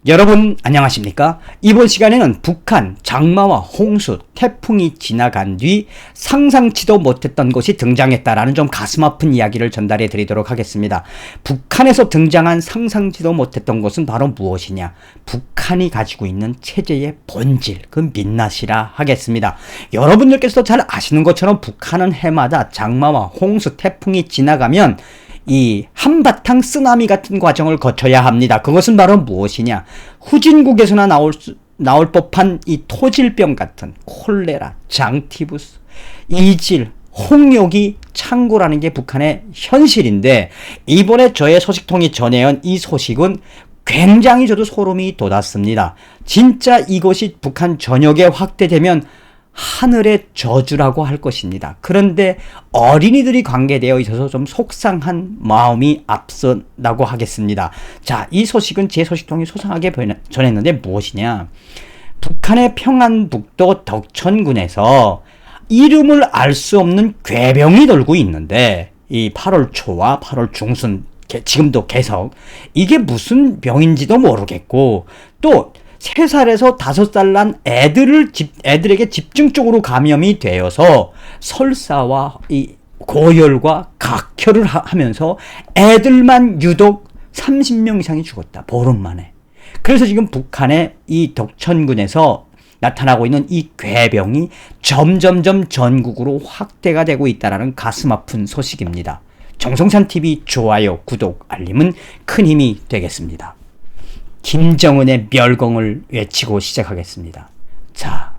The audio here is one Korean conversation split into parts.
여러분 안녕하십니까? 이번 시간에는 북한 장마와 홍수, 태풍이 지나간 뒤 상상치도 못했던 것이 등장했다라는 좀 가슴 아픈 이야기를 전달해 드리도록 하겠습니다. 북한에서 등장한 상상치도 못했던 것은 바로 무엇이냐? 북한이 가지고 있는 체제의 본질, 그 민낯이라 하겠습니다. 여러분들께서도 잘 아시는 것처럼 북한은 해마다 장마와 홍수, 태풍이 지나가면 이 한바탕 쓰나미 같은 과정을 거쳐야 합니다. 그것은 바로 무엇이냐? 후진국에서나 나올 법한 이 토질병 같은 콜레라, 장티푸스, 이질, 홍역이 창고라는 게 북한의 현실인데, 이번에 저의 소식통이 전해온 이 소식은 굉장히 저도 소름이 돋았습니다. 진짜 이것이 북한 전역에 확대되면 하늘의 저주라고 할 것입니다. 그런데 어린이들이 관계되어 있어서 좀 속상한 마음이 앞선다고 하겠습니다. 자, 이 소식은 제 소식통이 소상하게 전했는데 무엇이냐? 북한의 평안북도 덕천군에서 이름을 알 수 없는 괴병이 돌고 있는데, 이 8월 초와 8월 중순, 지금도 계속 이게 무슨 병인지도 모르겠고, 또 3살에서 5살 난 애들에게 집중적으로 감염이 되어서 설사와 이 고열과 각혈을 하면서 애들만 유독 30명 이상이 죽었다. 보름 만에. 그래서 지금 북한의 이 덕천군에서 나타나고 있는 이 괴병이 점점점 전국으로 확대가 되고 있다는 가슴 아픈 소식입니다. 정성찬TV 좋아요, 구독, 알림은 큰 힘이 되겠습니다. 김정은의 멸공을 외치고 시작하겠습니다. 자,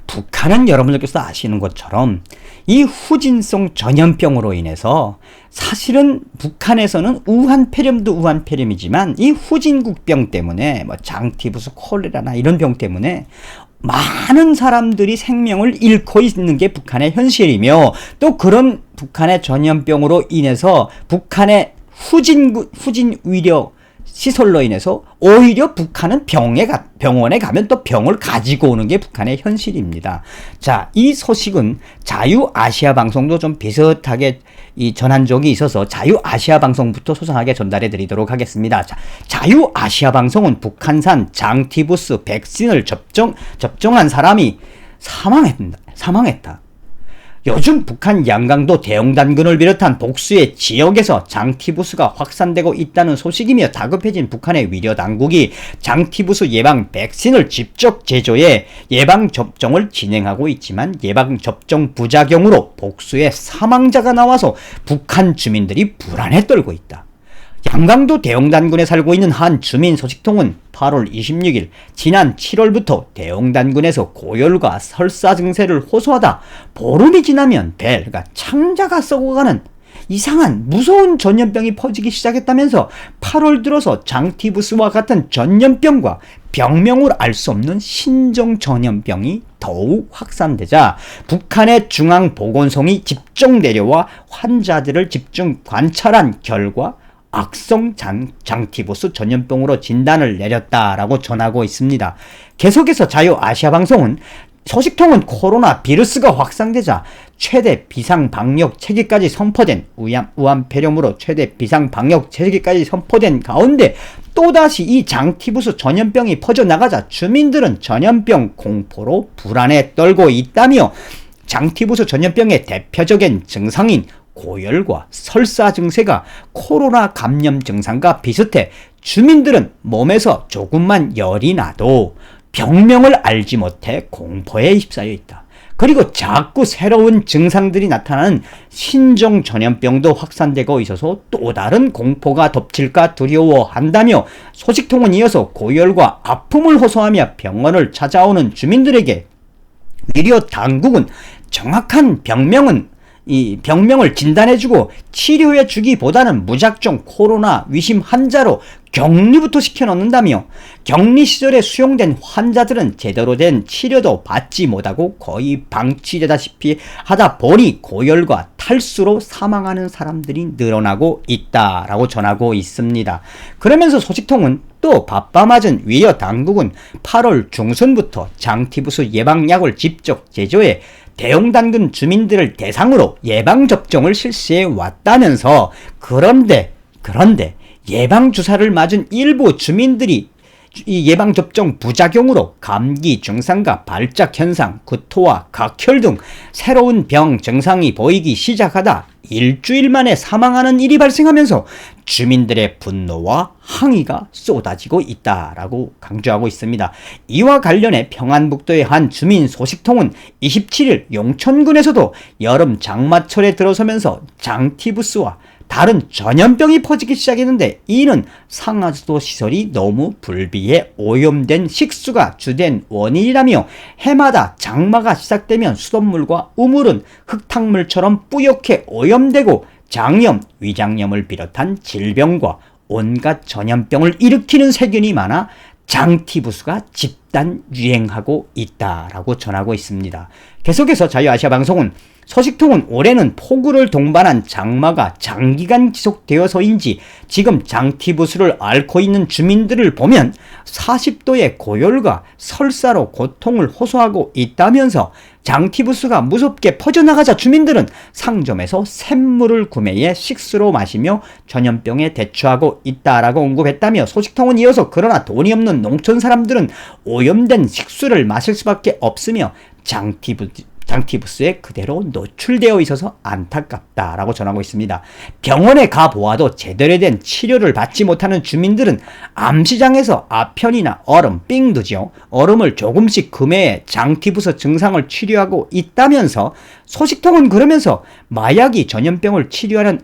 북한은 여러분들께서 아시는 것처럼 이 후진성 전염병으로 인해서 사실은 북한에서는 우한폐렴도 우한폐렴이지만 이 후진국병 때문에 뭐 장티푸스, 콜레라나 이런 병 때문에 많은 사람들이 생명을 잃고 있는 게 북한의 현실이며, 또 그런 북한의 전염병으로 인해서 북한의 후진 위력 시설로 인해서 오히려 북한은 병원에 가면 또 병을 가지고 오는 게 북한의 현실입니다. 자, 이 소식은 자유아시아 방송도 좀 비슷하게 전한 적이 있어서 자유아시아 방송부터 소상하게 전달해 드리도록 하겠습니다. 자, 자유아시아 방송은 북한산 장티푸스 백신을 접종한 사람이 사망했다. 요즘 북한 양강도 대영단군을 비롯한 복수의 지역에서 장티푸스가 확산되고 있다는 소식이며, 다급해진 북한의 위려당국이 장티푸스 예방 백신을 직접 제조해 예방접종을 진행하고 있지만 예방접종 부작용으로 복수의 사망자가 나와서 북한 주민들이 불안에 떨고 있다. 양강도 대영단군에 살고 있는 한 주민 소식통은 8월 26일 지난 7월부터 대영단군에서 고열과 설사 증세를 호소하다 보름이 지나면 그러니까 창자가 썩어가는 이상한 무서운 전염병이 퍼지기 시작했다면서 8월 들어서 장티푸스와 같은 전염병과 병명을 알 수 없는 신종 전염병이 더욱 확산되자 북한의 중앙보건성이 집중 내려와 환자들을 집중 관찰한 결과 악성 장티푸스 전염병으로 진단을 내렸다라고 전하고 있습니다. 계속해서 자유아시아 방송은 소식통은 코로나 비루스가 확산되자 최대 비상방역 체계까지 선포된 우한폐렴으로 최대 비상방역 체계까지 선포된 가운데 또다시 이 장티푸스 전염병이 퍼져나가자 주민들은 전염병 공포로 불안에 떨고 있다며, 장티푸스 전염병의 대표적인 증상인 고열과 설사 증세가 코로나 감염 증상과 비슷해 주민들은 몸에서 조금만 열이 나도 병명을 알지 못해 공포에 휩싸여 있다. 그리고 자꾸 새로운 증상들이 나타나는 신종 전염병도 확산되고 있어서 또 다른 공포가 덮칠까 두려워한다며, 소식통은 이어서 고열과 아픔을 호소하며 병원을 찾아오는 주민들에게 위려 당국은 정확한 병명을 진단해주고 치료해주기보다는 무작정 코로나 위심 환자로 격리부터 시켜넣는다며, 격리 시절에 수용된 환자들은 제대로 된 치료도 받지 못하고 거의 방치되다시피 하다 보니 고열과 탈수로 사망하는 사람들이 늘어나고 있다라고 전하고 있습니다. 그러면서 소식통은 또 바빠맞은 위여 당국은 8월 중순부터 장티푸스 예방약을 직접 제조해 대영단군 주민들을 대상으로 예방접종을 실시해 왔다면서, 그런데 예방주사를 맞은 일부 주민들이 이 예방접종 부작용으로 감기 증상과 발작 현상, 구토와 각혈 등 새로운 병 증상이 보이기 시작하다 일주일 만에 사망하는 일이 발생하면서 주민들의 분노와 항의가 쏟아지고 있다라고 강조하고 있습니다. 이와 관련해 평안북도의 한 주민 소식통은 27일 용천군에서도 여름 장마철에 들어서면서 장티부스와 다른 전염병이 퍼지기 시작했는데, 이는 상하수도 시설이 너무 불비해 오염된 식수가 주된 원인이라며, 해마다 장마가 시작되면 수돗물과 우물은 흙탕물처럼 뿌옇게 오염되고 장염, 위장염을 비롯한 질병과 온갖 전염병을 일으키는 세균이 많아 장티부스가 집단 유행하고 있다라고 전하고 있습니다. 계속해서 자유아시아방송은 소식통은 올해는 폭우를 동반한 장마가 장기간 지속되어서인지 지금 장티부스를 앓고 있는 주민들을 보면 40도의 고열과 설사로 고통을 호소하고 있다면서, 장티부스가 무섭게 퍼져나가자 주민들은 상점에서 샘물을 구매해 식수로 마시며 전염병에 대처하고 있다라고 언급했다며, 소식통은 이어서 그러나 돈이 없는 농촌 사람들은 오염된 식수를 마실 수밖에 없으며 장티부스에 그대로 노출되어 있어서 안타깝다라고 전하고 있습니다. 병원에 가보아도 제대로 된 치료를 받지 못하는 주민들은 암시장에서 아편이나 얼음, 삥두죠, 얼음을 조금씩 구매해 장티부스 증상을 치료하고 있다면서, 소식통은 그러면서 마약이 전염병을 치료하는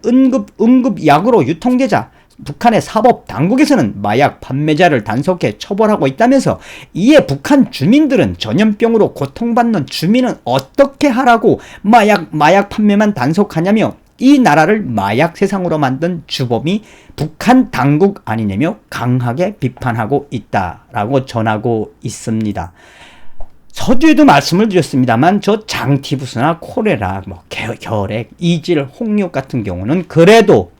응급약으로 유통되자 북한의 사법 당국에서는 마약 판매자를 단속해 처벌하고 있다면서, 이에 북한 주민들은 전염병으로 고통받는 주민은 어떻게 하라고 마약 판매만 단속하냐며, 이 나라를 마약 세상으로 만든 주범이 북한 당국 아니냐며 강하게 비판하고 있다라고 전하고 있습니다. 서두에도 말씀을 드렸습니다만, 저 장티부스나 콜레라, 결핵, 이질, 홍역 같은 경우는 그래도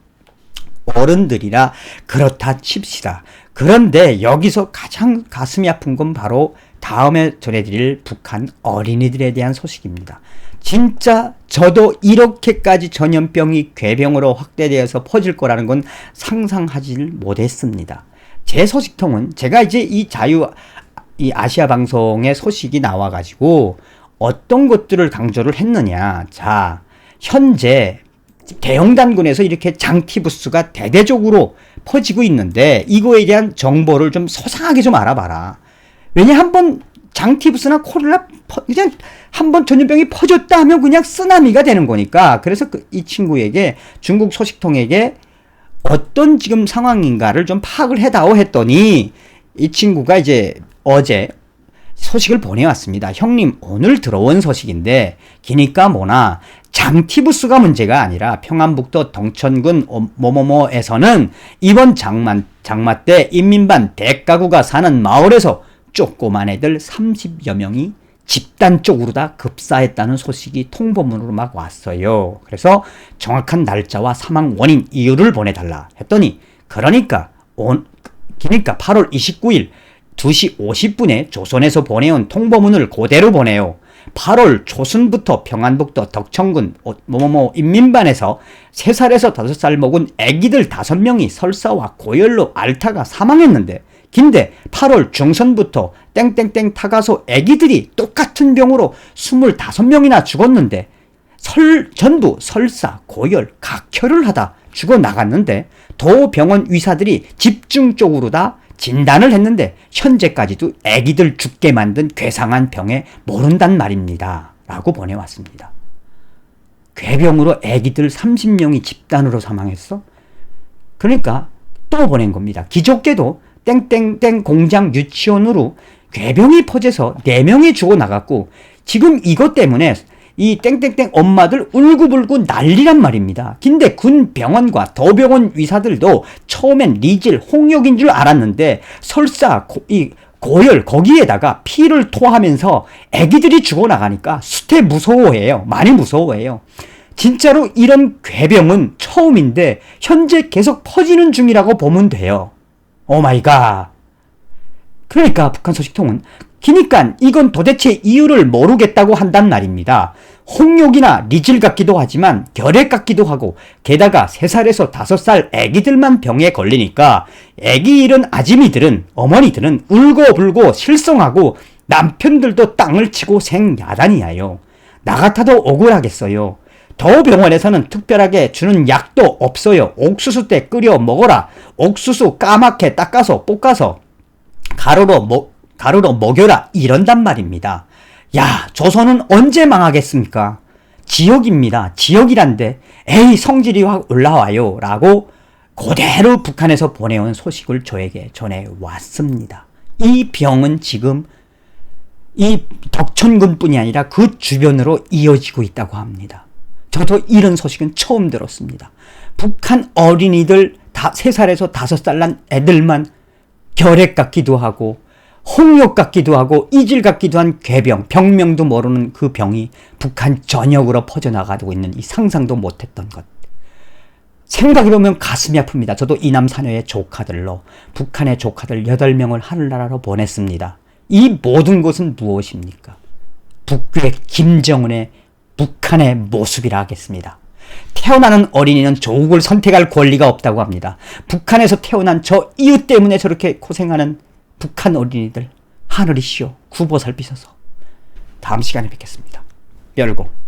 어른들이라 그렇다 칩시다. 그런데 여기서 가장 가슴이 아픈 건 바로 다음에 전해드릴 북한 어린이들에 대한 소식입니다. 진짜 저도 이렇게까지 전염병이 궤병으로 확대되어서 퍼질 거라는 건 상상하지 못했습니다. 제 소식통은 제가 이제 이 아시아 방송의 소식이 나와가지고 어떤 것들을 강조를 했느냐. 자, 현재 대형 단군에서 이렇게 장티부스가 대대적으로 퍼지고 있는데, 이거에 대한 정보를 좀 소상하게 좀 알아봐라. 왜냐, 한번 장티부스나 콜레라 그냥 한번 전염병이 퍼졌다 하면 그냥 쓰나미가 되는 거니까. 그래서 이 친구에게, 중국 소식통에게 어떤 지금 상황인가를 좀 파악을 해다오 했더니, 이 친구가 이제 어제 소식을 보내왔습니다. 형님, 오늘 들어온 소식인데 기니까 뭐나 장티부스가 문제가 아니라 평안북도 덩천군 뭐뭐뭐에서는 이번 장마 때 인민반 대가구가 사는 마을에서 조그만 애들 30여 명이 집단적으로 다 급사했다는 소식이 통보문으로 막 왔어요. 그래서 정확한 날짜와 사망 원인, 이유를 보내달라 했더니, 그러니까 8월 29일 2시 50분에 조선에서 보내온 통보문을 그대로 보내요. 8월 초순부터 평안북도 덕천군 뭐뭐뭐 인민반에서 3살에서 5살 먹은 애기들 5명이 설사와 고열로 앓다가 사망했는데, 근데 8월 중순부터 땡땡땡 타가소 애기들이 똑같은 병으로 25명이나 죽었는데, 전부 설사, 고열, 각혈을 하다 죽어나갔는데, 도병원 의사들이 집중적으로 다 진단을 했는데 현재까지도 애기들 죽게 만든 괴상한 병에 모른단 말입니다. 라고 보내왔습니다. 괴병으로 애기들 30명이 집단으로 사망했어? 그러니까 또 보낸 겁니다. 기적게도 땡땡땡 공장 유치원으로 괴병이 퍼져서 4명이 죽어나갔고, 지금 이것 때문에 이 땡땡땡 엄마들 울고불고 난리란 말입니다. 근데 군 병원과 도병원 의사들도 처음엔 리질, 홍역인 줄 알았는데 설사, 고열 거기에다가 피를 토하면서 애기들이 죽어나가니까 수태 무서워해요. 많이 무서워해요. 진짜로 이런 괴병은 처음인데 현재 계속 퍼지는 중이라고 보면 돼요. 오마이갓. 그러니까 북한 소식통은, 그러니까 이건 도대체 이유를 모르겠다고 한단 말입니다. 홍역이나 리질 같기도 하지만 결핵 같기도 하고 게다가 3살에서 5살 애기들만 병에 걸리니까 애기 잃은 아지미들은 어머니들은 울고불고 실성하고 남편들도 땅을 치고 생야단이야요. 나 같아도 억울하겠어요. 더 병원에서는 특별하게 주는 약도 없어요. 옥수수 때 끓여 먹어라. 옥수수 까맣게 닦아서 볶아서 가루로 먹여라. 이런단 말입니다. 야, 조선은 언제 망하겠습니까? 지역입니다. 지역이란데 에이 성질이 확 올라와요 라고 그대로 북한에서 보내온 소식을 저에게 전해왔습니다. 이 병은 지금 이 덕천군뿐이 아니라 그 주변으로 이어지고 있다고 합니다. 저도 이런 소식은 처음 들었습니다. 북한 어린이들 3살에서 5살 난 애들만 결핵 같기도 하고 홍역 같기도 하고 이질 같기도 한 괴병, 병명도 모르는 그 병이 북한 전역으로 퍼져나가고 있는 이 상상도 못했던 것. 생각해보면 가슴이 아픕니다. 저도 이남 사녀의 조카들로 북한의 조카들 8명을 하늘나라로 보냈습니다. 이 모든 것은 무엇입니까? 북괴 김정은의 북한의 모습이라 하겠습니다. 태어나는 어린이는 조국을 선택할 권리가 없다고 합니다. 북한에서 태어난 저 이유 때문에 저렇게 고생하는 북한 어린이들 하늘이시여 구보 살피소서. 다음 시간에 뵙겠습니다. 열고